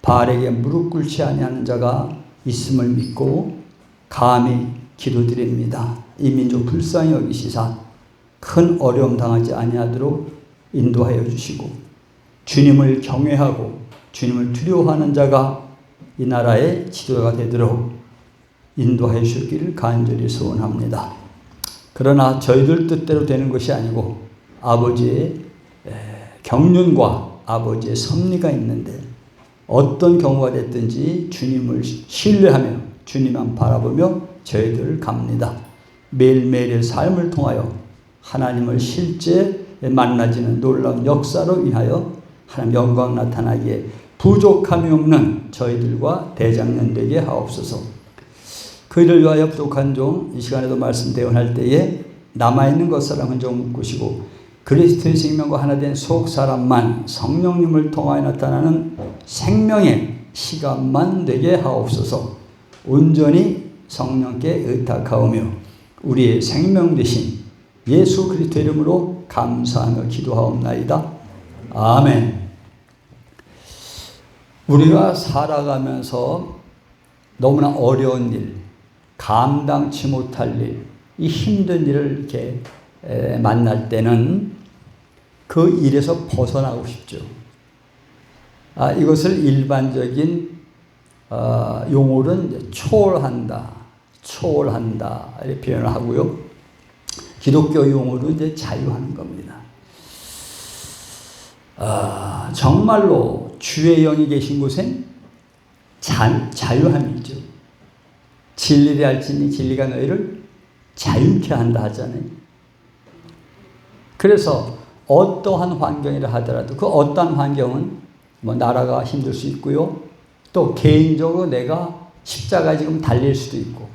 바알에게 무릎 꿇지 아니하는 자가 있음을 믿고 감히 기도드립니다. 이 민족 불쌍히 여기시사 큰 어려움 당하지 아니하도록 인도하여 주시고 주님을 경외하고 주님을 두려워하는 자가 이 나라의 지도자가 되도록 인도하여 주시기를 간절히 소원합니다. 그러나 저희들 뜻대로 되는 것이 아니고 아버지의 경륜과 아버지의 섭리가 있는데 어떤 경우가 됐든지 주님을 신뢰하며 주님만 바라보며 저희들 갑니다. 매일매일의 삶을 통하여 하나님을 실제 만나지는 놀라운 역사로 인하여 하나님 영광 나타나기에 부족함이 없는 저희들과 대장년 되게 하옵소서. 그 일을 위하여 부족한 종 이 시간에도 말씀 대언할 때에 남아있는 것 사람은 좀 묶으시고 그리스도의 생명과 하나 된 속 사람만 성령님을 통하여 나타나는 생명의 시간만 되게 하옵소서. 온전히 성령께 의탁하오며 우리의 생명 되신 예수 그리스도 이름으로 감사하며 기도하옵나이다. 아멘. 우리가 살아가면서 너무나 어려운 일, 감당치 못할 일, 이 힘든 일을 이렇게 만날 때는 그 일에서 벗어나고 싶죠. 이것을 일반적인 용어로는 초월한다 이렇게 표현을 하고요. 기독교 용어로 이제 자유하는 겁니다. 정말로 주의 영이 계신 곳엔 자유함이 있죠. 진리를 알지니 진리가 너희를 자유케 한다 하잖아요. 그래서 어떠한 환경이라 하더라도 그 어떠한 환경은 뭐 나라가 힘들 수 있고요. 또 개인적으로 내가 십자가에 지금 달릴 수도 있고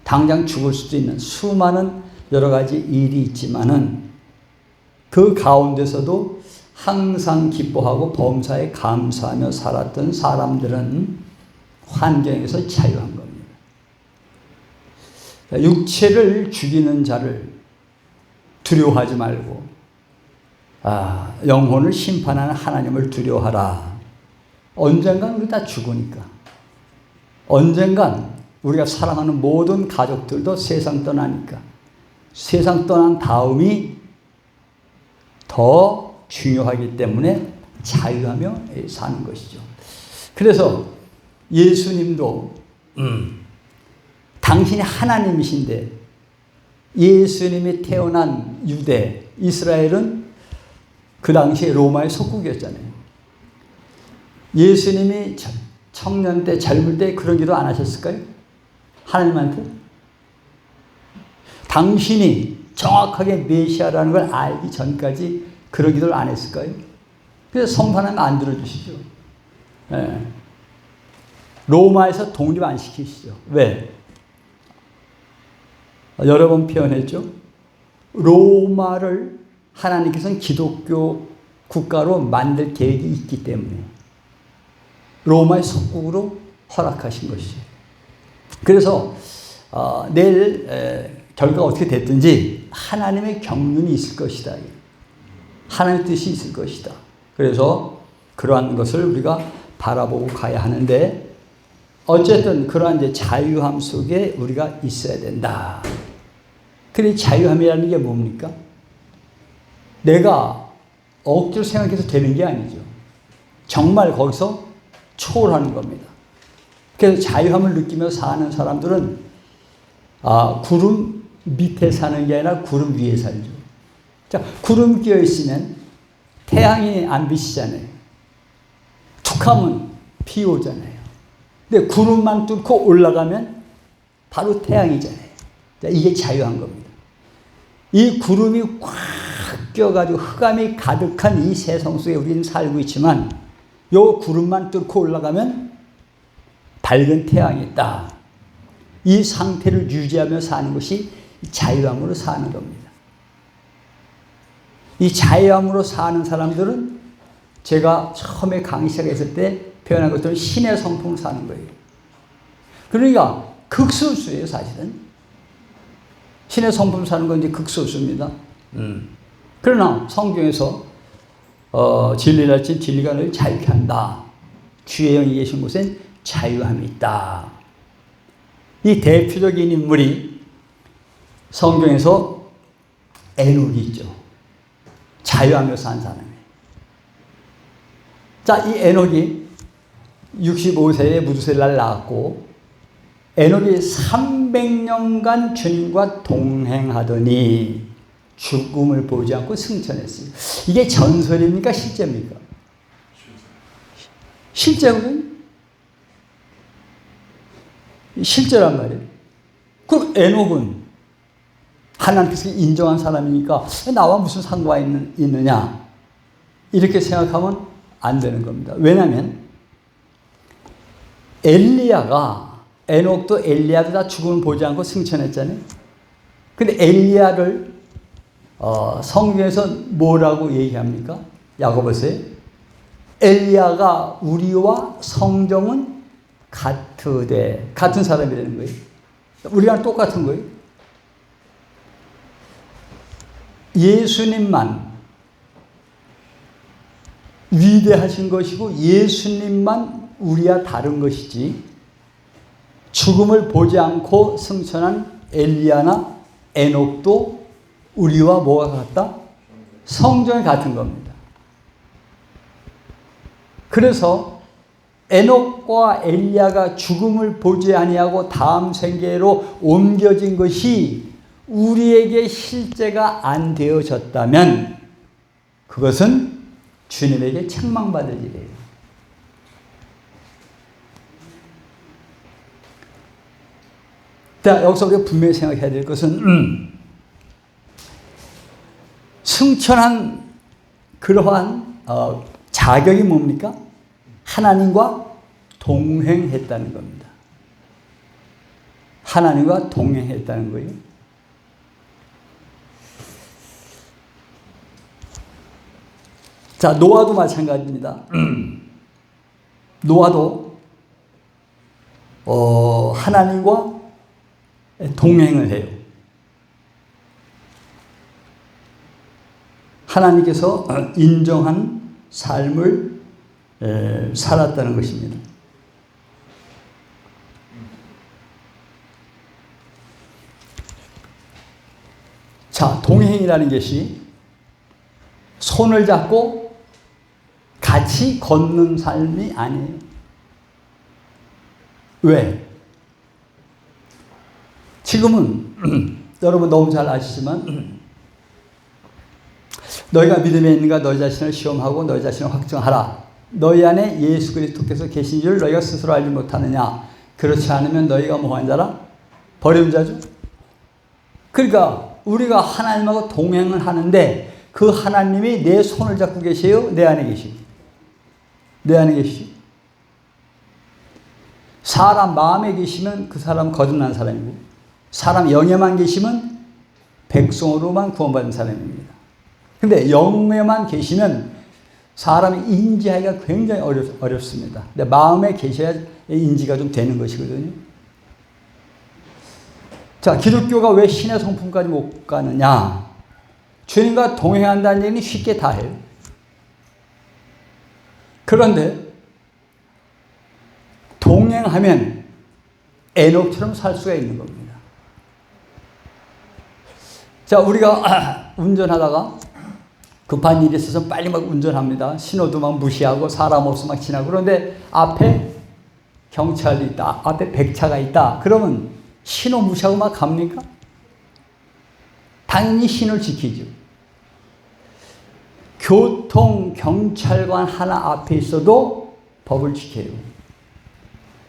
당장 죽을 수도 있는 수많은 여러 가지 일이 있지만은 그 가운데서도 항상 기뻐하고 범사에 감사하며 살았던 사람들은 환경에서 자유한 겁니다. 육체를 죽이는 자를 두려워하지 말고 영혼을 심판하는 하나님을 두려워하라. 언젠간 우리 다 죽으니까. 언젠간 우리가 사랑하는 모든 가족들도 세상 떠나니까. 세상 떠난 다음이 더 중요하기 때문에 자유하며 사는 것이죠. 그래서 예수님도 당신이 하나님이신데 예수님이 태어난 유대, 이스라엘은 그 당시에 로마의 속국이었잖아요. 예수님이 청년 때, 젊을 때 그런 기도 안 하셨을까요? 하나님한테? 당신이 정확하게 메시아라는 걸 알기 전까지 그런 기도를 안 했을까요? 그래서 성판하면 안 들어주시죠. 네. 로마에서 독립 안 시키시죠. 왜? 여러 번 표현했죠. 로마를 하나님께서는 기독교 국가로 만들 계획이 있기 때문에 로마의 속국으로 허락하신 것이죠. 그래서 내일 결과가 어떻게 됐든지 하나님의 경륜이 있을 것이다. 하나님의 뜻이 있을 것이다. 그래서 그러한 것을 우리가 바라보고 가야 하는데 어쨌든 그러한 이제 자유함 속에 우리가 있어야 된다. 그래 자유함이라는 게 뭡니까? 내가 억지로 생각해서 되는 게 아니죠. 정말 거기서 초월하는 겁니다. 그래서 자유함을 느끼며 사는 사람들은 구름 밑에 사는 게 아니라 구름 위에 살죠. 자, 구름 끼어 있으면 태양이 안 비치잖아요. 툭하면 비 오잖아요. 근데 구름만 뚫고 올라가면 바로 태양이잖아요. 자, 이게 자유한 겁니다. 이 구름이 꽉 껴가지고 흑암이 가득한 이 세상 속에 우리는 살고 있지만 요 구름만 뚫고 올라가면 밝은 태양이 있다. 이 상태를 유지하며 사는 것이 자유함으로 사는 겁니다. 이 자유함으로 사는 사람들은 제가 처음에 강의 시작했을 때 표현한 것처럼 신의 성품을 사는 거예요. 그러니까 극소수예요, 사실은. 신의 성품 사는 건 이제 극소수입니다. 그러나 성경에서 진리랄지 진리가 너를 자유케 한다. 주의 영이 계신 곳엔 자유함이 있다. 이 대표적인 인물이 성경에서 에녹이 있죠. 자유하며 산 사람이에요. 자, 이 에녹이 65세에 무두셀라를 낳았고, 에녹이 300년간 주님과 동행하더니 죽음을 보지 않고 승천했어요. 이게 전설입니까? 실제입니까? 실제거든요. 실제란 말이에요. 그럼 에녹은 하나님께서 인정한 사람이니까 나와 무슨 상관이 있느냐, 이렇게 생각하면 안 되는 겁니다. 왜냐하면 엘리야가, 에녹도 엘리야도 다 죽음을 보지 않고 승천했잖아요. 근데 엘리야를 성경에서 뭐라고 얘기합니까? 야고보서에 엘리야가 우리와 성정은 같으되, 같은 사람이 되는 거예요. 우리랑 똑같은 거예요. 예수님만 위대하신 것이고 예수님만 우리와 다른 것이지, 죽음을 보지 않고 승천한 엘리야나 에녹도 우리와 뭐가 같다? 성정이 같은 겁니다. 그래서 에녹과 엘리야가 죽음을 보지 아니하고 다음 생계로 옮겨진 것이 우리에게 실제가 안 되어졌다면 그것은 주님에게 책망받을 일이에요. 자, 여기서 우리가 분명히 생각해야 될 것은 승천한 그러한 자격이 뭡니까? 하나님과 동행했다는 겁니다. 하나님과 동행했다는 거예요. 자, 노아도 마찬가지입니다. 노아도 하나님과 동행을 해요. 하나님께서 인정한 삶을 살았다는 것입니다. 자, 동행이라는 것이 손을 잡고 같이 걷는 삶이 아니에요. 왜? 지금은 여러분 너무 잘 아시지만 너희가 믿음에 있는가 너희 자신을 시험하고 너희 자신을 확증하라. 너희 안에 예수 그리스도께서 계신 줄 너희가 스스로 알지 못하느냐. 그렇지 않으면 너희가 뭐한 자라? 버린 자죠. 그러니까 우리가 하나님하고 동행을 하는데 그 하나님이 내 손을 잡고 계세요? 내 안에 계시고? 내 안에 계시죠? 사람 마음에 계시면 그 사람 거듭난 사람이고, 사람 영에만 계시면 백성으로만 구원받은 사람입니다. 근데 영에만 계시면 사람이 인지하기가 굉장히 어렵습니다. 근데 마음에 계셔야 인지가 좀 되는 것이거든요. 자, 기독교가 왜 신의 성품까지 못 가느냐? 주님과 동행한다는 얘기는 쉽게 다 해요. 그런데 동행하면 에녹처럼 살 수가 있는 겁니다. 자, 우리가 운전하다가 급한 일이 있어서 빨리 막 운전합니다. 신호도 막 무시하고 사람 없이 막 지나고, 그런데 앞에 경찰이 있다, 앞에 백차가 있다. 그러면 신호 무시하고 막 갑니까? 당연히 신호를 지키죠. 교통 경찰관 하나 앞에 있어도 법을 지켜요.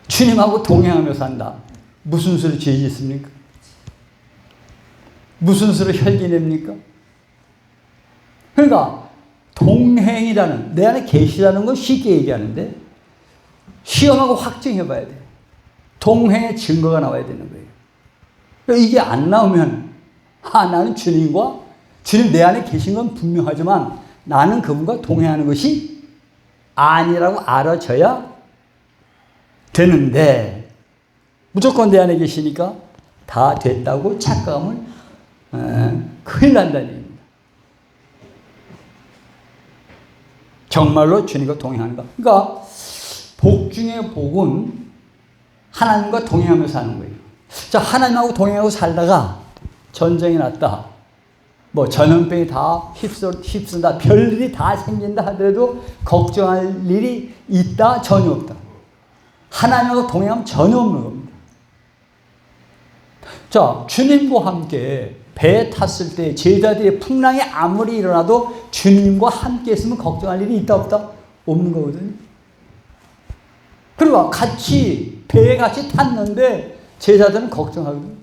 주님하고 동행하며 산다. 무슨 수로 죄 짓습니까? 무슨 수로 혈기 냅니까? 그러니까 동행이라는, 내 안에 계시라는 건 쉽게 얘기하는데 시험하고 확증해 봐야 돼요. 동행의 증거가 나와야 되는 거예요. 그러니까 이게 안 나오면 나는 주님과, 주님 내 안에 계신 건 분명하지만 나는 그분과 동행하는 것이 아니라고 알아져야 되는데, 무조건 내 안에 계시니까 다 됐다고 착각하면 큰일 난다는 얘기입니다. 정말로 주님과 동행하는가? 그러니까 복 중에 복은 하나님과 동행하며 사는 거예요. 자, 하나님하고 동행하고 살다가 전쟁이 났다. 뭐 전염병이 다 휩쓴다. 별일이 다 생긴다 하더라도 걱정할 일이 있다? 전혀 없다. 하나님하고 동행하면 전혀 없는 겁니다. 자, 주님과 함께 배에 탔을 때 제자들의 풍랑이 아무리 일어나도 주님과 함께 있으면 걱정할 일이 있다 없다? 없는 거거든요. 그리고 같이 배에 같이 탔는데 제자들은 걱정하거든요.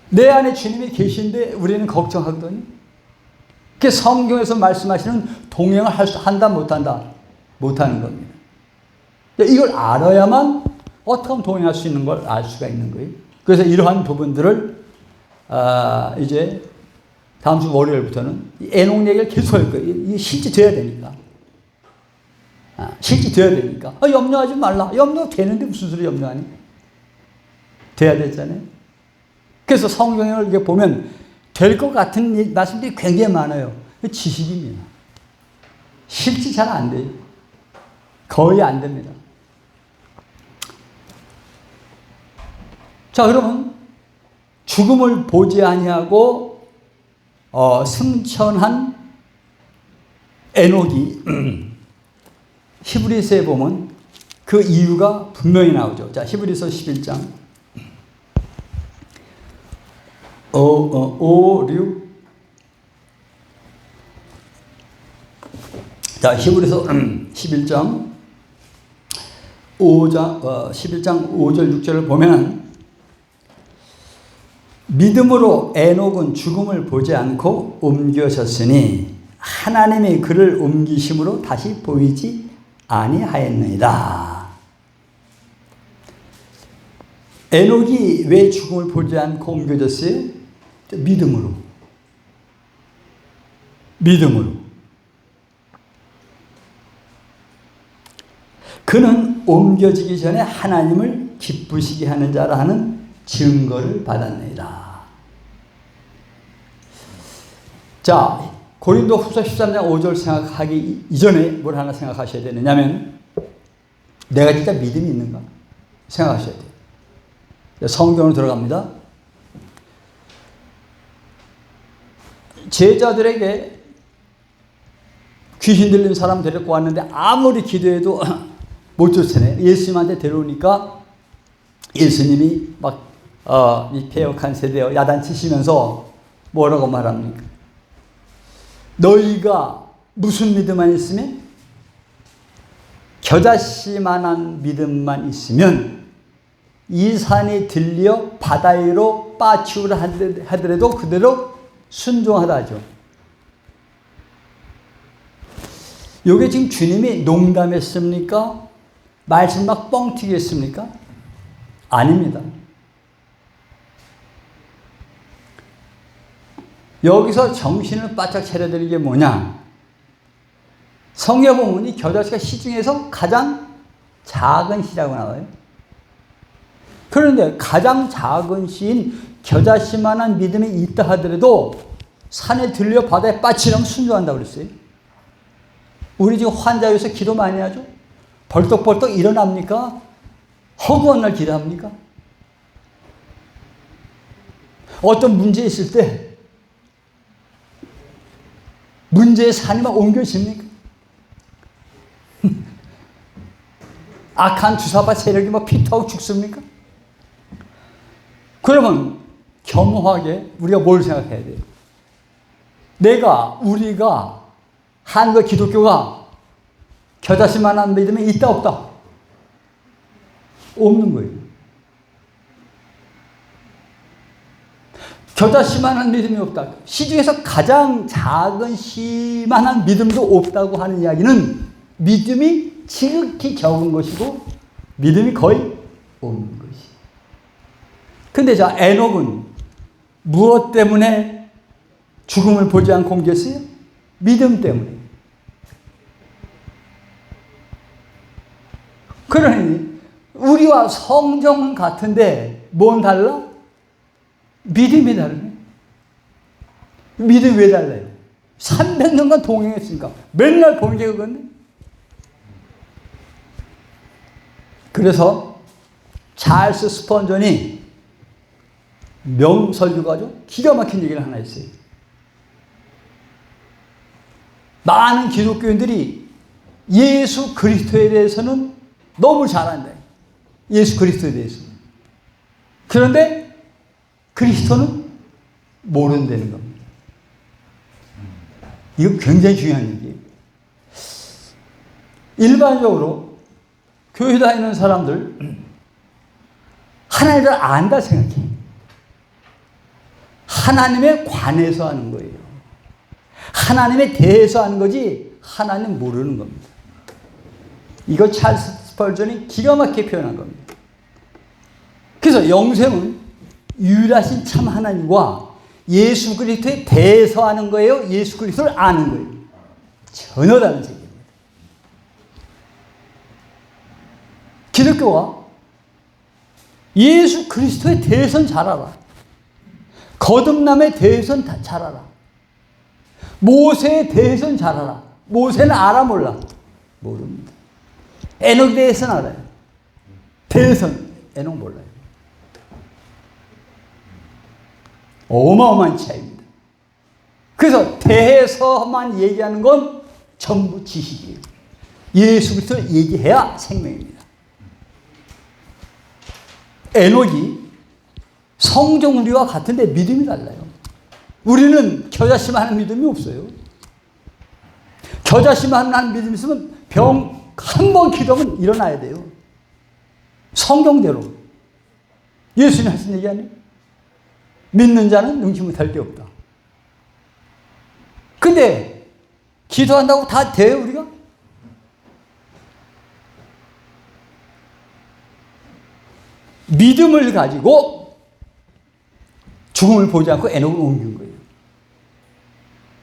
내 안에 주님이 계신데 우리는 걱정하거든요. 그게 성경에서 말씀하시는 동행을 한다 못한다? 못하는 겁니다. 이걸 알아야만 어떻게 하면 동행할 수 있는 걸 알 수가 있는 거예요. 그래서 이러한 부분들을 이제 다음 주 월요일부터는 애녹 얘기를 계속 할 거예요. 이게 실제 돼야 되니까. 실제 돼야 되니까. 염려하지 말라. 염려 되는데 무슨 소리 염려하니? 돼야 되잖아요. 그래서 성경을 이렇게 보면 될 것 같은 말씀들이 굉장히 많아요. 지식입니다. 실제 잘 안 돼요. 거의 안 됩니다. 자, 그러면 죽음을 보지 아니하고 승천한 에녹이 히브리서에 보면 그 이유가 분명히 나오죠. 자, 히브리서 11장 5, 6. 자, 히브리서 11장 5절 6절을 보면 믿음으로 에녹은 죽음을 보지 않고 옮겨졌으니 하나님이 그를 옮기심으로 다시 보이지 아니하였느니라. 에녹이 왜 죽음을 보지 않고 옮겨졌어요? 믿음으로. 그는 옮겨지기 전에 하나님을 기쁘시게 하는 자라 하는 증거를 받았느니라. 자, 고린도 후서 13장 5절 생각하기 이전에 뭘 하나 생각하셔야 되느냐면 내가 진짜 믿음이 있는가 생각하셔야 돼요. 성경으로 들어갑니다. 제자들에게 귀신 들린 사람 데리고 왔는데 아무리 기도해도 못 쫓아내요. 예수님한테 데려오니까 예수님이 막 이 폐역한 세대여 야단치시면서 뭐라고 말합니까? 너희가 무슨 믿음만 있으면 겨자씨만한 믿음만 있으면 이 산이 들려 바다 위로 빠치우라 하더라도 그대로 순종하다 하죠. 이게 지금 주님이 농담했습니까? 말씀 막 뻥튀기했습니까? 아닙니다. 여기서 정신을 바짝 차려야 되는 게 뭐냐? 성경 보면 이 겨자씨가 씨 중에서 가장 작은 씨라고 나와요. 그런데 가장 작은 씨인 겨자씨만한 믿음이 있다 하더라도 산에 들려 바다에 빠치려면 순종한다고 그랬어요. 우리 지금 환자여서 기도 많이 하죠? 벌떡벌떡 일어납니까? 허구한 날 기도합니까? 어떤 문제 있을 때 문제의 산이 막 옮겨집니까? 악한 주사파 세력이 막 피토하고 죽습니까? 그러면 겸허하게 우리가 뭘 생각해야 돼요? 우리가 한국 기독교가 겨자씨만한 믿음이 있다 없다? 없는 거예요. 겨자씨만한 믿음이 없다. 씨 중에서 가장 작은 씨만한 믿음도 없다고 하는 이야기는 믿음이 지극히 적은 것이고 믿음이 거의 없는 것이. 근데 자, 에녹은 무엇 때문에 죽음을 보지 않고 옮겼어요? 믿음 때문에. 그러니 우리와 성경은 같은데 뭔 달라? 믿음이 다르네. 믿음이 왜 달라요? 300년간 동행했으니까 맨날 보는 게 그건데. 그래서 찰스 스펀전이 명설교가죠. 기가 막힌 얘기를 하나 했어요. 많은 기독교인들이 예수 그리스도에 대해서는 너무 잘 안다. 예수 그리스도에 대해서. 그런데 그리스도는 모른다는 겁니다. 이거 굉장히 중요한 얘기예요. 일반적으로 교회 다니는 사람들 하나님을 안다 생각해. 하나님에 관해서 하는 거예요. 하나님에 대해서 하는 거지 하나님 모르는 겁니다. 이거 찰스 스펄전이 기가 막히게 표현한 겁니다. 그래서 영생은 유일하신 참 하나님과 예수 그리스도에 대해서 하는 거예요? 예수 그리스도를 아는 거예요? 전혀 다른 세계입니다. 기독교가 예수 그리스도에 대해서는 잘 알아. 거듭남에 대해서는 잘 알아. 모세에 대해서는 잘 알아. 모세는 알아 몰라? 모릅니다. 에녹에 대해서는 알아요. 대해서는 에녹 몰라요. 어마어마한 차이입니다. 그래서 대해서만 얘기하는 건 전부 지식이에요. 예수 그리스도를 얘기해야 생명입니다. 에녹이 성경 우리와 같은데 믿음이 달라요. 우리는 겨자씨만 믿음이 없어요. 겨자씨만 믿음이 있으면 병 한 번 기도하면 일어나야 돼요. 성경대로. 예수님 하신 얘기 아니에요? 믿는 자는 능치 못할 게 없다. 근데 기도한다고 다 돼요, 우리가? 믿음을 가지고 죽음을 보지 않고 에녹을 옮긴 거예요.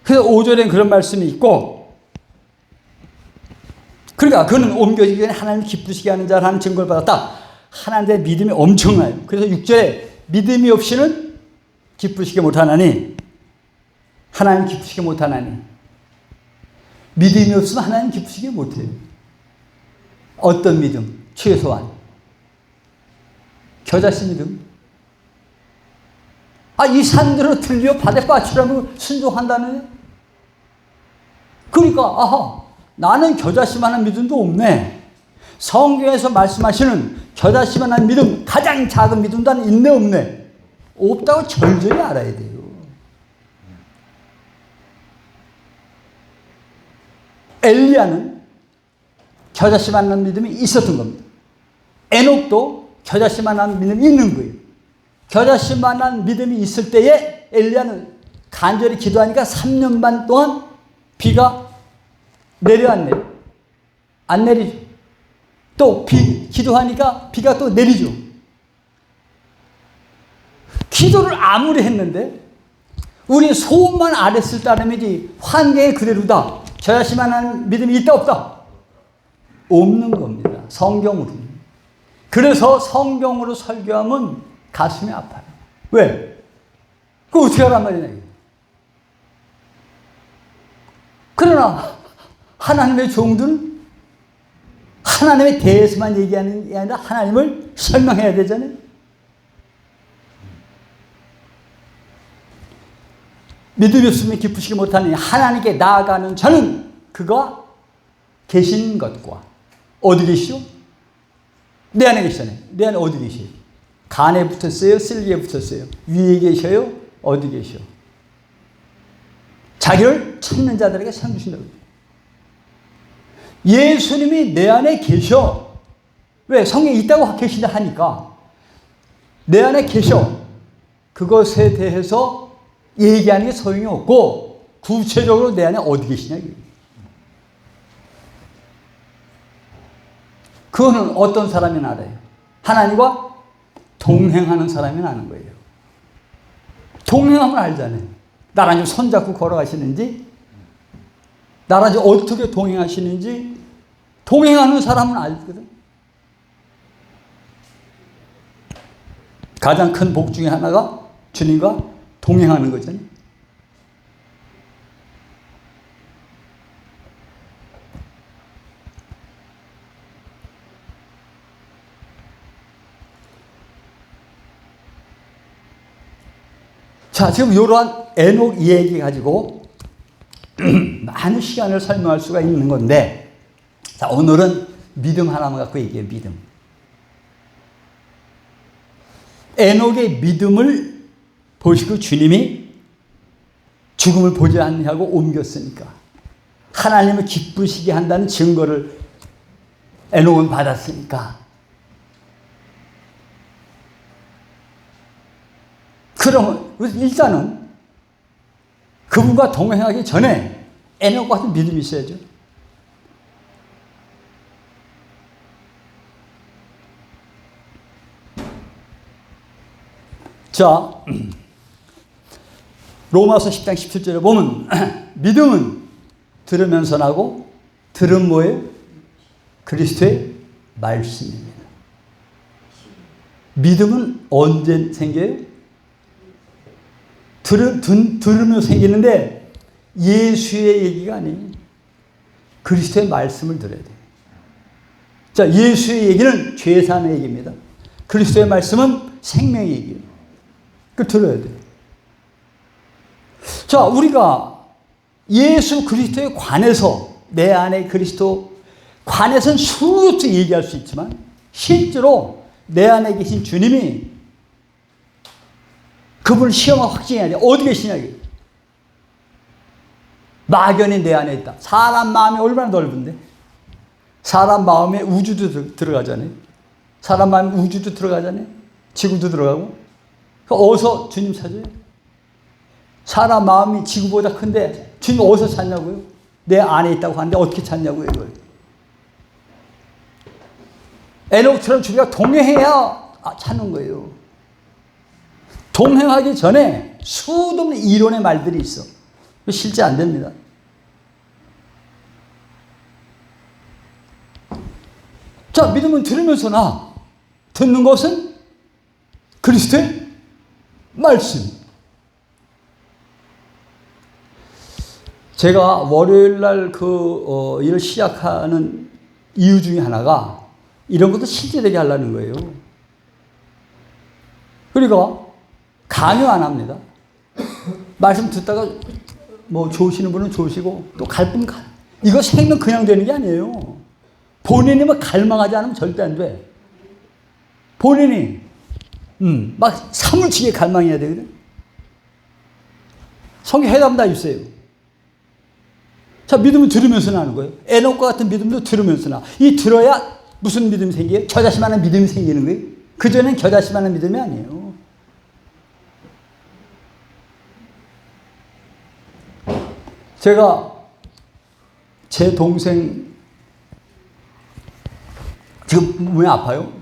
그래서 5절엔 그런 말씀이 있고, 그러니까 그는 옮겨지기 전에 하나님 기쁘시게 하는 자라는 증거를 받았다. 하나님의 믿음이 엄청나요. 그래서 6절에 믿음이 없이는 기쁘시게 못하나니, 하나님 기쁘시게 못하나니. 믿음이 없으면 하나님 기쁘시게 못해요. 어떤 믿음? 최소한 겨자씨 믿음. 이 산들을 들려 바다에 빠지라면 순종한다는. 그러니까 나는 겨자씨만한 믿음도 없네. 성경에서 말씀하시는 겨자씨만한 믿음, 가장 작은 믿음도 있네 없네? 없다고 절절히 알아야 돼요. 엘리야는 겨자씨만한 믿음이 있었던 겁니다. 에녹도 겨자씨만한 믿음이 있는 거예요. 겨자씨만한 믿음이 있을 때에 엘리야는 간절히 기도하니까 3년 반 동안 비가 내려 안 내려? 안 내리죠. 또 기도하니까 비가 또 내리죠. 기도를 아무리 했는데 우리 소원만 안 했을 따름이지 환경이 그대로다. 겨자씨만한 믿음이 있다 없다? 없는 겁니다. 성경으로. 그래서 성경으로 설교하면 가슴이 아파요. 왜? 그거 어떻게 하란 말이냐. 그러나 하나님의 종들은 하나님에 대해서만 얘기하는 게 아니라 하나님을 설명해야 되잖아요. 믿음이 없으면 기쁘시게 못하니 하나님께 나아가는 자는 그가 계신 것과 어디 계시오? 내 안에 계시잖아요. 내 안에 어디 계세요? 간에 붙었어요? 쓸개에 붙었어요? 위에 계셔요? 어디 계셔? 자기를 찾는 자들에게 상 주신다고. 예수님이 내 안에 계셔. 왜? 성경에 있다고 계시다 하니까 내 안에 계셔. 그것에 대해서 얘기하는 게 소용이 없고 구체적으로 내 안에 어디 계시냐. 그거는 어떤 사람이 알아요? 하나님과 동행하는 사람이 아는 거예요. 동행하면 알잖아요. 나랑 좀 손잡고 걸어가시는지, 나랑 좀 어떻게 동행하시는지, 동행하는 사람은 알거든. 가장 큰 복 중에 하나가 주님과 동행하는 거잖아요. 자, 지금 이러한 에녹 이야기 가지고 많은 시간을 설명할 수가 있는 건데, 자, 오늘은 믿음 하나만 갖고 얘기해요. 믿음. 에녹의 믿음을 보시고 주님이 죽음을 보지 않냐고 옮겼으니까 하나님을 기쁘시게 한다는 증거를 에녹은 받았으니까, 그러면 일단은 그분과 동행하기 전에 에녹과 같은 믿음이 있어야죠. 자, 로마서 10장 17절에 보면 믿음은 들으면서 나고, 들은 뭐예요? 그리스도의 말씀입니다. 믿음은 언제 생겨요? 들으면 생기는데 예수의 얘기가 아니에요. 그리스도의 말씀을 들어야 돼요. 자, 예수의 얘기는 죄사함의 얘기입니다. 그리스도의 말씀은 생명의 얘기예요. 그걸 들어야 돼요. 자, 우리가 예수 그리스도에 관해서, 내 안에 그리스도 관해서는 수없이 얘기할 수 있지만 실제로 내 안에 계신 주님이 그분을 시험하고 확증해야 돼. 어디 계시냐 이게. 막연히 내 안에 있다. 사람 마음이 얼마나 넓은데. 사람 마음에 우주도 들어가잖아요. 사람 마음에 우주도 들어가잖아요. 지구도 들어가고. 어디서 주님 찾아요? 사람 마음이 지구보다 큰데 주님 어디서 찾냐고요? 내 안에 있다고 하는데 어떻게 찾냐고요, 이걸. 에녹처럼 주님과 동행해야 찾는 거예요. 동행하기 전에 수없는 이론의 말들이 있어. 실제 안 됩니다. 자, 믿음은 들으면서 나. 듣는 것은 그리스도의 말씀. 제가 월요일 날 일을 시작하는 이유 중에 하나가 이런 것도 실제되게 하려는 거예요. 그리고 강요 안 합니다. 말씀 듣다가 뭐 좋으시는 분은 좋으시고 또 갈 분은 가. 이거 생명 그냥 되는 게 아니에요. 본인이 막 갈망하지 않으면 절대 안 돼. 본인이 막 사물치게 갈망해야 되거든. 성경 해답 다 있어요. 자, 믿음은 들으면서 나는 거예요. 에녹과 같은 믿음도 들으면서 나. 이 들어야 무슨 믿음이 생겨요? 겨자씨만한 믿음이 생기는 거예요. 그전엔 겨자씨만한 믿음이 아니에요. 제가 제 동생 지금 몸이 아파요.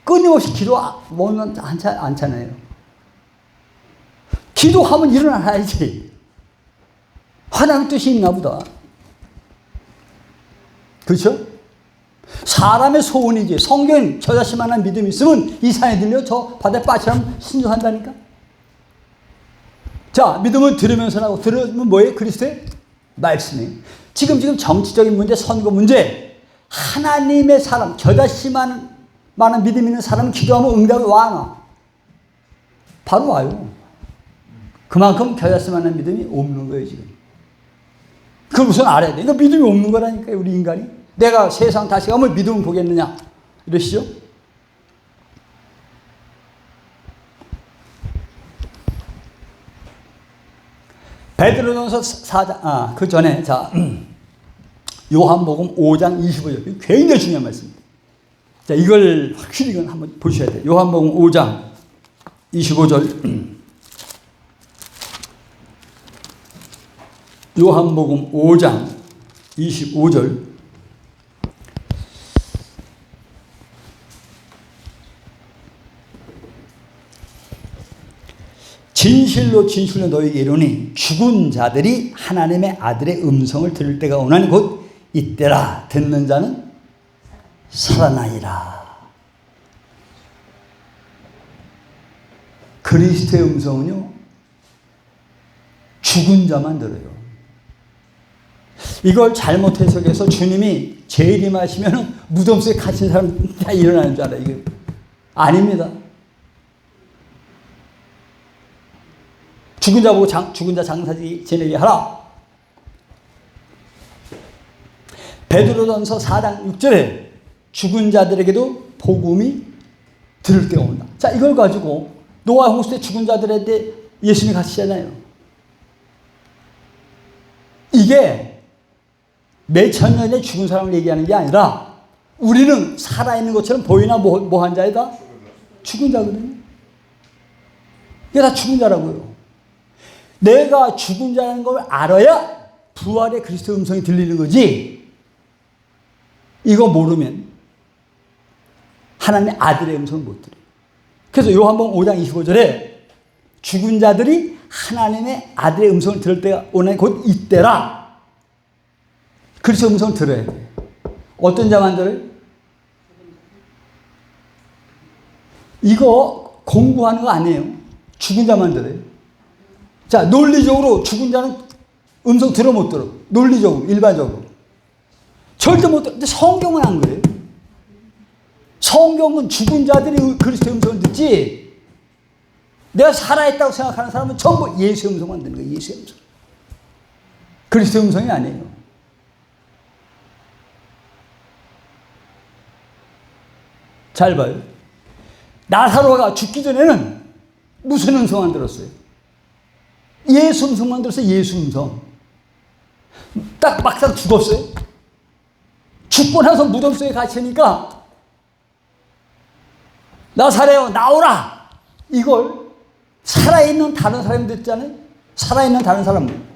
끊임없이 기도 먹는 않잖아요. 기도하면 일어나야지. 하나님 뜻이 있나 보다. 그렇죠? 사람의 소원이지. 성경 저자씨만한 믿음이 있으면 이 산에 들려 저 바다에 빠처럼 신중한다니까. 자, 믿음은 들으면서 나고, 들으면 뭐예요? 그리스도의 말씀이에요. 지금 정치적인 문제, 선거 문제, 하나님의 사람, 겨자씨만한 믿음 있는 사람은 기도하면 응답이 와. 바로 와요. 그만큼 겨자씨만한 믿음이 없는 거예요, 지금. 그걸 우선 알아야 돼. 이거 믿음이 없는 거라니까요, 우리 인간이. 내가 세상 다시 가면 믿음을 보겠느냐. 이러시죠? 베드로전서 4장, 그 전에, 자, 요한복음 5장 25절. 굉장히 중요한 말씀입니다. 자, 이걸 확실히 이건 한번 보셔야 돼요. 요한복음 5장 25절. 요한복음 5장 25절. 진실로 진실로 너희에게 이르노니 죽은 자들이 하나님의 아들의 음성을 들을 때가 오나니 곧 이때라. 듣는 자는 살아나리라. 그리스도의 음성은요, 죽은 자만 들어요. 이걸 잘못 해석해서 주님이 재림하시면 무덤 속에 갇힌 사람 다 일어나는 줄 알아요. 이게 아닙니다. 죽은 자 보고 죽은 자 장사 지내게 하라. 베드로전서 4장 6절에 죽은 자들에게도 복음이 들을 때가 온다. 자, 이걸 가지고 노아 홍수 때 죽은 자들한테 예수님이 가시잖아요. 이게 몇천 년에 죽은 사람을 얘기하는 게 아니라 우리는 살아있는 것처럼 보이나 뭐한 자이다? 죽은 자거든요. 이게 다 죽은 자라고요. 내가 죽은 자라는 걸 알아야 부활의 그리스도 음성이 들리는 거지. 이거 모르면 하나님의 아들의 음성을 못 들어요. 그래서 요한복음 5장 25절에 죽은 자들이 하나님의 아들의 음성을 들을 때가 오늘 곧 이때라. 그리스도 음성을 들어야 돼요. 어떤 자만 들어요? 이거 공부하는 거 아니에요. 죽은 자만 들어요. 자, 논리적으로 죽은 자는 음성 들어 못 들어. 논리적으로, 일반적으로. 절대 못 들어. 근데 성경은 안 그래요. 성경은 죽은 자들이 그리스도의 음성을 듣지, 내가 살아있다고 생각하는 사람은 전부 예수의 음성만 듣는 거예요. 예수의 음성. 그리스도의 음성이 아니에요. 잘 봐요. 나사로가 죽기 전에는 무슨 음성 안 들었어요? 예수 음성만 들었어요. 예수 음성. 딱 막상 죽었어요. 죽고 나서 무덤 속에 갇히니까 나사로야 나오라. 이걸 살아있는 다른 사람이 듣잖아요. 살아있는 다른 사람.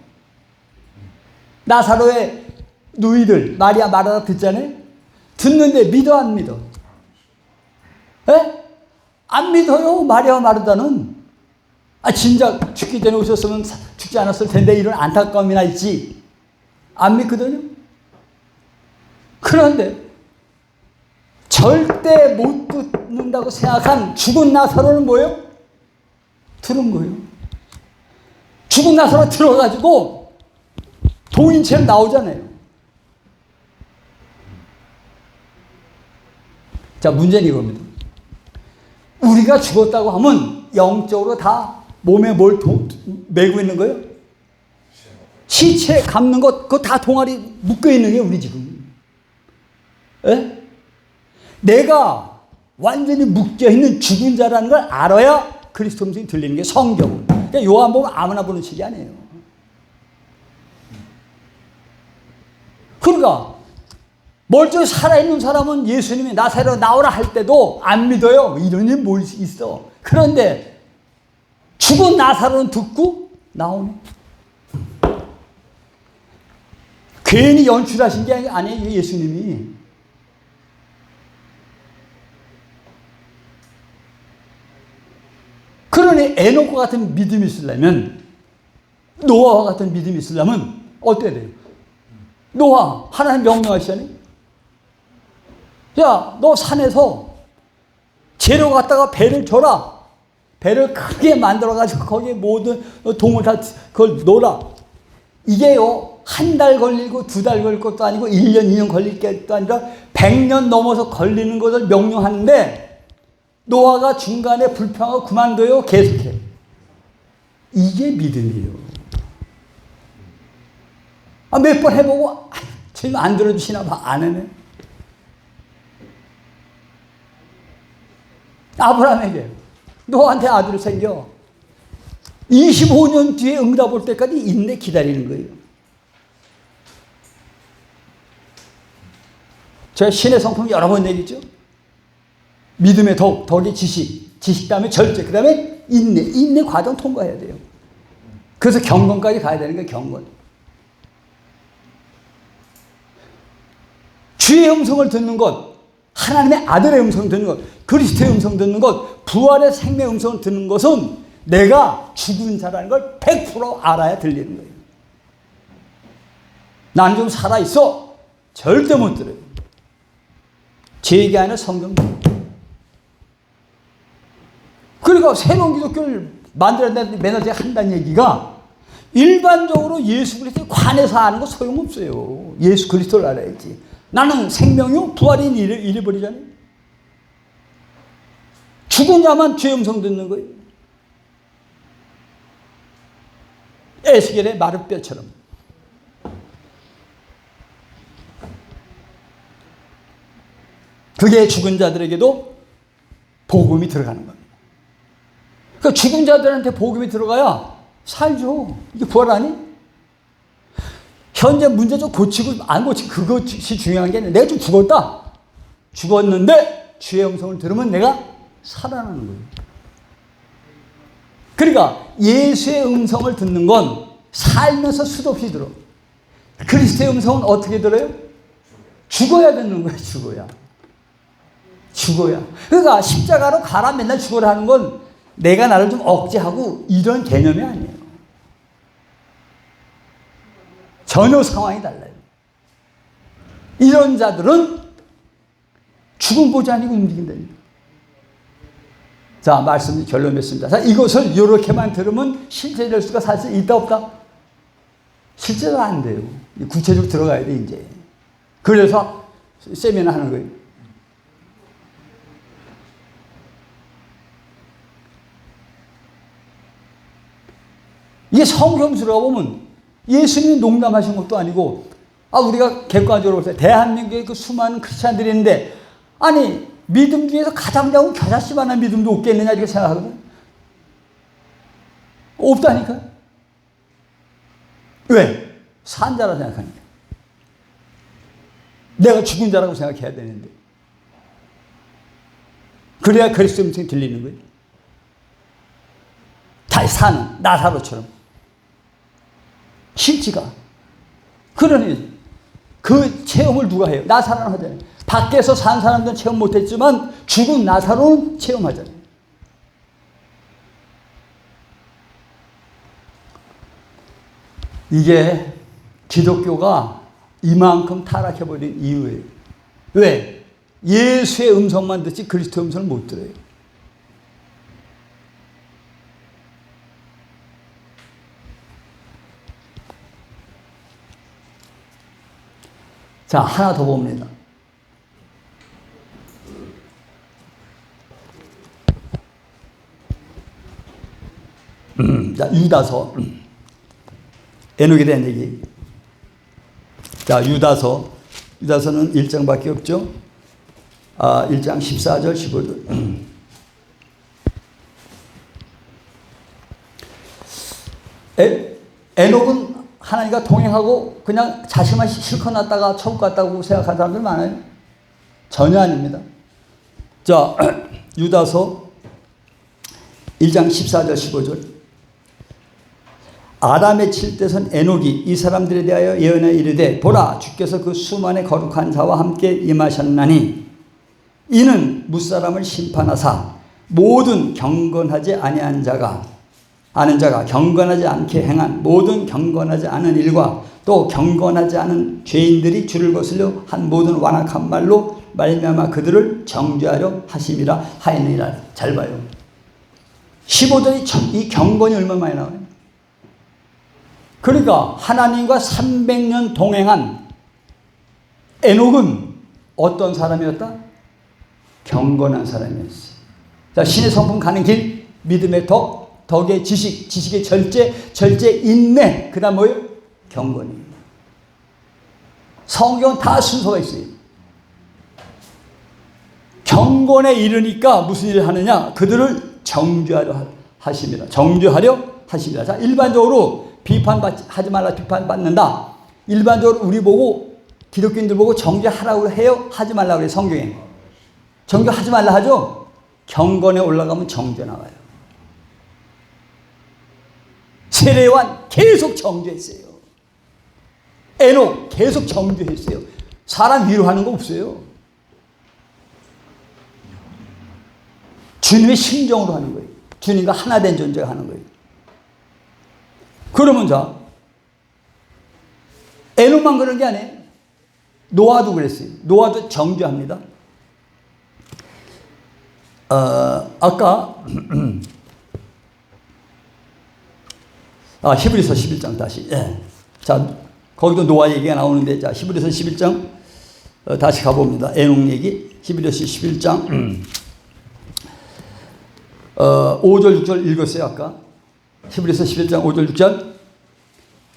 나사로의 누이들 마리아 마르다 듣잖아요. 듣는데 믿어 안 믿어? 에? 안 믿어요. 마리아 마르다는. 진작 죽기 전에 오셨으면 죽지 않았을 텐데 이런 안타까움이나 있지. 안 믿거든요. 그런데 절대 못 듣는다고 생각한 죽은 나사로는 뭐예요? 들은 거예요. 죽은 나사로 들어가지고 도인처럼 나오잖아요. 자, 문제는 이겁니다. 우리가 죽었다고 하면 영적으로 다 몸에 뭘 메고 있는 거예요? 시체 감는 것, 그거 다 동아리 묶여 있는 게 우리 지금. 에? 내가 완전히 묶여 있는 죽은 자라는 걸 알아야 그리스도 음성이 들리는 게 성경은. 그러니까 요한복음 아무나 보는 책이 아니에요. 그러니까 멀쩡히 살아있는 사람은 예수님이 나사로 나오라 할 때도 안 믿어요. 이런 일이 뭘 있어. 그런데 죽은 나사로는 듣고 나오네. 괜히 연출하신 게 아니에요. 예수님이. 그러니 에녹과 같은 믿음이 있으려면, 노아와 같은 믿음이 있으려면 어때야 돼요? 노아, 하나님 명령하시잖아요. 야, 너 산에서 재료 갖다가 배를 줘라. 배를 크게 만들어가지고 거기에 모든 동물 다 그걸 놓으라. 이게요, 한 달 걸리고 두 달 걸릴 것도 아니고 1년, 2년 걸릴 것도 아니라 100년 넘어서 걸리는 것을 명령하는데 노아가 중간에 불평하고 그만둬요. 계속해. 이게 믿음이에요. 몇 번 해보고 지금 안 들어주시나 봐. 안 하네. 아브라함에게 노아한테 아들이 생겨 25년 뒤에 응답 올 때까지 인내 기다리는 거예요. 제가 신의 성품 여러 번 얘기했죠. 믿음의 덕의 지식 다음에 절제, 그 다음에 인내 과정 통과해야 돼요. 그래서 경건까지 가야 되는 거예요. 경건. 주의 음성을 듣는 것, 하나님의 아들의 음성을 듣는 것, 그리스도의 음성 듣는 것, 부활의 생명의 음성을 듣는 것은 내가 죽은 자라는 걸 100% 알아야 들리는 거예요. 난 좀 살아있어. 절대 못 들어요. 제 얘기 아니라 성경. 그러니까 새로운 기독교를 만들어내는 매너제가 한다는 얘기가 일반적으로 예수 그리스도에 관해서 아는 거 소용없어요. 예수 그리스도를 알아야지. 나는 생명이요? 부활이 잃어버리잖아요. 죽은 자만 주의 음성 듣는 거예요. 에스겔의 마른 뼈처럼. 그게 죽은 자들에게도 복음이 들어가는 겁니다. 그러니까 죽은 자들한테 복음이 들어가야 살죠. 이게 부활 아니? 현재 문제 좀 고치고 안 고치고 그것이 중요한 게 아니라 내가 좀 죽었다. 죽었는데 주의 음성을 들으면 내가 살아나는 거예요. 그러니까 예수의 음성을 듣는 건 살면서 수도 없이 들어. 그리스도의 음성은 어떻게 들어요? 죽어야 듣는 거예요. 죽어야. 그러니까 십자가로 가라 맨날 죽어라 하는 건 내가 나를 좀 억제하고 이런 개념이 아니에요. 전혀 상황이 달라요. 이런 자들은 죽음 보지 아니고 움직인다니까. 자, 말씀 결론 맺습니다. 자, 이것을 이렇게만 들으면 실제될 수가 사실 있다 없다? 실제로 안 돼요. 구체적으로 들어가야 돼 이제. 그래서 세미나 하는 거예요. 이게 성경 들어가 보면 예수님이 농담하신 것도 아니고, 우리가 객관적으로 볼 때 대한민국에 그 수많은 크리스찬들이 있는데, 아니 믿음 중에서 가장 작은 겨자씨만한 믿음도 없겠느냐 이렇게 생각하거든. 없다니까. 왜? 산 자라 생각하니까. 내가 죽은 자라고 생각해야 되는데. 그래야 그리스도의 음성이 들리는 거예요. 다시 사는 나사로처럼. 실지가. 그러니 그 체험을 누가 해요? 나사로는 하잖아요. 밖에서 산 사람들은 체험 못했지만 죽은 나사로는 체험하잖아요. 이게 기독교가 이만큼 타락해버린 이유예요. 왜? 예수의 음성만 듣지 그리스도의 음성을 못 들어요. 자, 하나 더 봅니다. 자, 유다서. 에녹에 대한 얘기. 자, 유다서는 1장밖에 없죠. 1장 14절, 15절. 에녹은 하나님과 동행하고 그냥 자신만 실컷 났다가 천국 갔다고 생각하는 사람들 많아요. 전혀 아닙니다. 자, 유다서 1장 14절 15절. 아담의 칠대선 에녹이 이 사람들에 대하여 예언하여 이르되 보라 주께서 그 수만의 거룩한 자와 함께 임하셨나니 이는 무사람을 심판하사 모든 경건하지 아니한 자가 아는 자가 경건하지 않게 행한 모든 경건하지 않은 일과 또 경건하지 않은 죄인들이 주를 거슬려 한 모든 완악한 말로 말미암아 그들을 정죄하려 하심이라 하였느니라. 잘 봐요. 15절이 이 경건이 얼마나 많이 나와요. 그러니까 하나님과 300년 동행한 에녹은 어떤 사람이었다? 경건한 사람이었어요. 자, 신의 성품 가는 길, 믿음의 덕의 지식, 지식의 절제 인내, 그 다음 뭐예요? 경건이. 성경은 다 순서가 있어요. 경건에 이르니까 무슨 일을 하느냐? 그들을 정죄하려 하십니다. 정죄하려 하십니다. 자, 일반적으로 비판하지 말라 비판받는다. 일반적으로 우리 보고 기독교인들 보고 정죄하라고 해요? 하지 말라고 그래요. 성경에. 정죄하지 말라 하죠? 경건에 올라가면 정죄 나와요. 세례요한 계속 정죄했어요. 에녹 계속 정죄했어요. 사람 위로하는 거 없어요. 주님의 심정으로 하는 거예요. 주님과 하나 된 존재가 하는 거예요. 그러면 자, 에녹만 그런 게 아니에요. 노아도 그랬어요. 노아도 정죄합니다. 아까 히브리서 11장 다시. 예. 자, 거기도 노아 얘기가 나오는데, 자, 히브리서 11장 다시 가봅니다. 에녹 얘기. 히브리서 11장 5절 6절 읽었어요 아까. 히브리서 11장 5절 6절.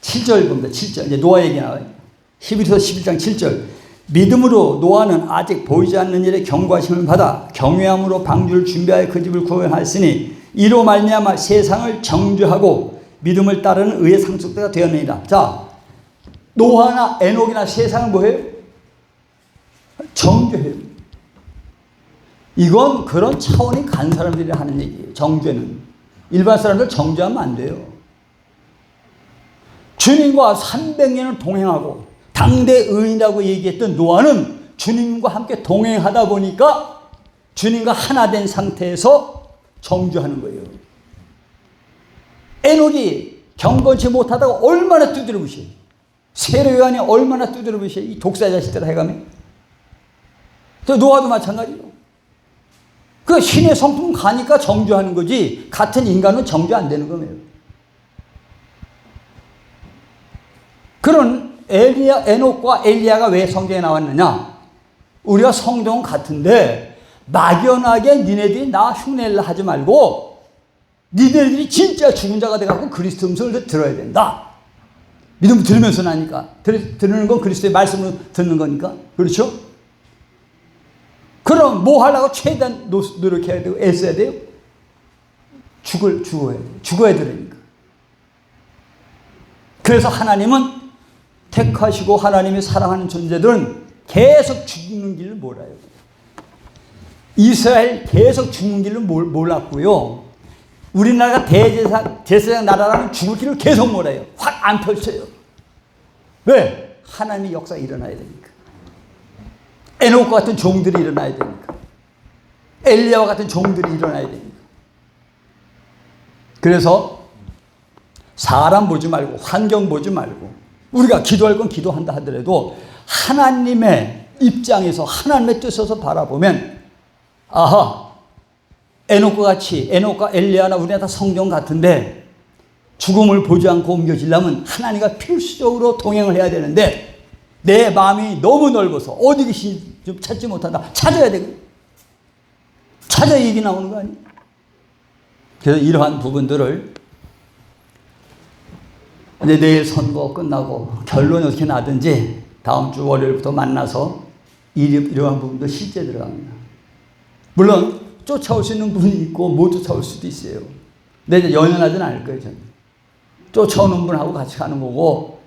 7절 봅니다. 7절. 이제 노아 얘기 나와요. 히브리서 11장 7절. 믿음으로 노아는 아직 보이지 않는 일에 경고하심을 받아 경외함으로 방주를 준비하여 그 집을 구원하였으니 이로 말미암아 세상을 정죄하고 믿음을 따르는 의의 상속자가 되었느니라. 자, 노아나 에녹이나 세상을 뭐해요? 정죄해요. 이건 그런 차원이 간 사람들이 하는 얘기예요. 정죄는. 일반 사람들 정죄하면 안 돼요. 주님과 300년을 동행하고 당대 의인이라고 얘기했던 노아는 주님과 함께 동행하다 보니까 주님과 하나 된 상태에서 정죄하는 거예요. 에녹이 경건치 못하다가 얼마나 두드려 부셔요. 세례요한이 얼마나 두드려 부셔요. 이 독사 자식들 해가며. 노아도 마찬가지예요. 그 신의 성품 가니까 정죄하는 거지 같은 인간은 정죄 안 되는 거예요. 그런 에녹과 엘리야가 왜 성경에 나왔느냐? 우리가 성경은 같은데 막연하게 니네들이 나 흉내를 하지 말고 니네들이 진짜 죽은 자가 돼갖고 그리스도 음성을 들어야 된다. 믿음 들으면서 나니까. 들으는 건 그리스도의 말씀으로 듣는 거니까. 그렇죠? 그럼 뭐 하려고 최대한 노력해야 되고 애써야 돼요? 죽어야 돼요. 죽어야 되니까. 그래서 하나님은 택하시고 하나님이 사랑하는 존재들은 계속 죽는 길을 몰라요. 이스라엘 계속 죽는 길을 몰랐고요. 우리나라가 대제사장 나라라면 죽을 길을 계속 몰아요. 확 안 펼쳐요. 왜? 하나님의 역사가 일어나야 되니까. 에녹과 같은 종들이 일어나야 되니까. 엘리야와 같은 종들이 일어나야 되니까. 그래서 사람 보지 말고 환경 보지 말고 우리가 기도할 건 기도한다 하더라도 하나님의 입장에서 하나님의 뜻에서 바라보면 아하, 에녹과 엘리야나 우리가 다 성경 같은데 죽음을 보지 않고 옮겨지려면 하나님과 필수적으로 동행을 해야 되는데 내 마음이 너무 넓어서 어디 계신지 좀 찾지 못한다. 찾아야 되거든. 찾아야 얘기 나오는 거 아니에요? 그래서 이러한 부분들을 이제 내일 선거 끝나고 결론이 어떻게 나든지 다음 주 월요일부터 만나서 이러한 부분도 실제 들어갑니다. 물론 쫓아올 수 있는 분이 있고 못 쫓아올 수도 있어요. 근데 이제 연연하지는 않을 거예요. 저는. 쫓아오는 분하고 같이 가는 거고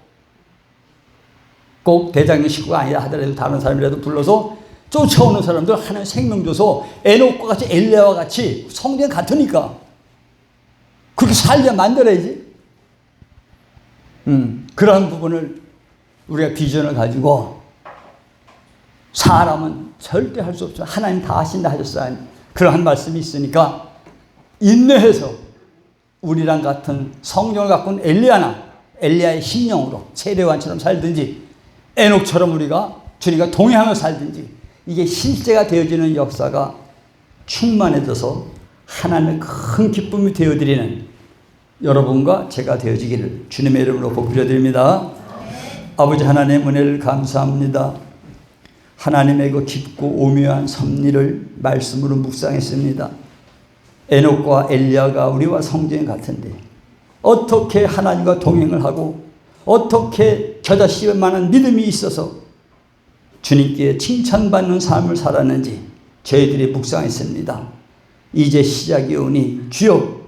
꼭 대장님 식구가 아니라 하더라도 다른 사람이라도 불러서 쫓아오는 사람들 하나님 생명 줘서 에녹과 같이 엘리야와 같이 성경 같으니까 그렇게 살게 만들어야지. 그러한 부분을 우리가 비전을 가지고 사람은 절대 할 수 없죠. 하나님 다 하신다 하셨어요. 그러한 말씀이 있으니까 인내해서 우리랑 같은 성경을 갖고 있는 엘리야의 심령으로 세례요한처럼 살든지 에녹처럼 우리가 주님과 동행하며 살든지 이게 실제가 되어지는 역사가 충만해져서 하나님의 큰 기쁨이 되어드리는 여러분과 제가 되어지기를 주님의 이름으로 복드려드립니다. 아버지 하나님의 은혜를 감사합니다. 하나님의 그 깊고 오묘한 섭리를 말씀으로 묵상했습니다. 에녹과 엘리야가 우리와 성경이 같은데 어떻게 하나님과 동행을 하고 어떻게 겨자씨에 만한 믿음이 있어서 주님께 칭찬받는 삶을 살았는지 저희들이 묵상했습니다. 이제 시작이 오니 주여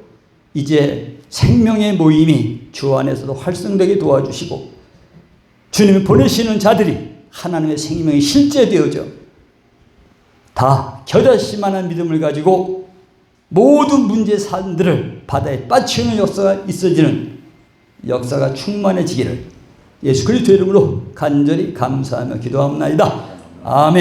이제 생명의 모임이 주 안에서도 활성되게 도와주시고 주님이 보내시는 자들이 하나님의 생명이 실제되어져 다 겨자씨만한 믿음을 가지고 모든 문제 사안들을 바다에 빠치우는 역사가 있어지는 역사가 충만해지기를 예수 그리스도의 이름으로 간절히 감사하며 기도합니다. 아멘.